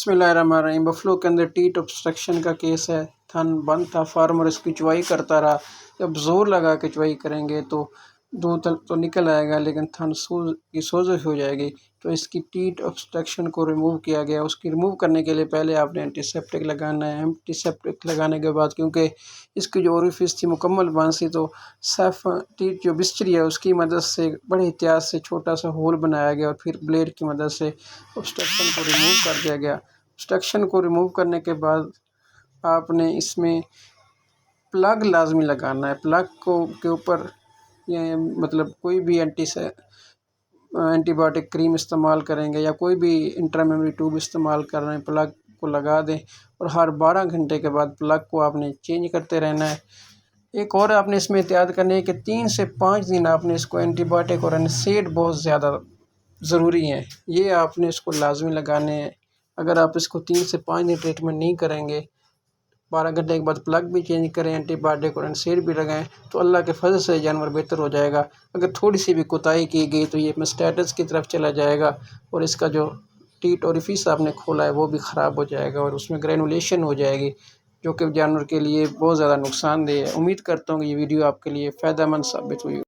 बिस्मिल्लाहिर्रहमानिर्रहीम। बफलो के अंदर टीट ऑब्स्ट्रक्शन का केस है। थन बंद था, फार्मर इसकी चुवाई करता रहा। जब जोर लगा के चुवाई करेंगे तो दूध तो निकल आएगा, लेकिन थन की सोजश हो जाएगी। तो इसकी टीट ऑब्स्ट्रक्शन को रिमूव किया गया। उसकी रिमूव करने के लिए पहले आपने एंटीसेप्टिक लगाना है। एंटीसेप्टिक लगाने के बाद, क्योंकि इसकी जो ओरिफिस थी मुकम्मल बंद सी, तो सैफ टीट जो बिस्तरी है उसकी मदद से बड़े एहतियात से छोटा सा होल बनाया गया और फिर ब्लेड की मदद से ऑब्स्ट्रक्शन को रिमूव कर दिया गया। ऑब्स्ट्रक्शन को रिमूव करने के बाद आपने इसमें प्लग लाजमी लगाना है। प्लग को के ऊपर ये मतलब कोई भी एंटीबायोटिक क्रीम इस्तेमाल करेंगे या कोई भी इंट्रामेमरी ट्यूब इस्तेमाल कर रहे हैं, प्लग को लगा दें और हर 12 घंटे के बाद प्लग को आपने चेंज करते रहना है। एक और आपने इसमें एहतियात करनी है कि 3 से 5 दिन आपने इसको एंटीबायोटिक और एनसेड बहुत ज़्यादा ज़रूरी हैं, ये आपने इसको लाजमी लगाने हैं। अगर आप इसको 3 से 5 दिन ट्रीटमेंट नहीं करेंगे, 12 घंटे के बाद प्लग भी चेंज करें, एंटीबायोटिक और एनसेड भी लगाएं, तो अल्लाह के फजल से जानवर बेहतर हो जाएगा। अगर थोड़ी सी भी कोताही की गई तो ये मेस्टाइटिस की तरफ चला जाएगा और इसका जो टीट ओरिफिस आपने खोला है वो भी ख़राब हो जाएगा और उसमें ग्रेनुलेशन हो जाएगी, जो कि जानवर के लिए बहुत ज़्यादा नुकसानदेह है। उम्मीद करता हूँ कि ये वीडियो आपके लिए फ़ायदेमंद साबित हुई।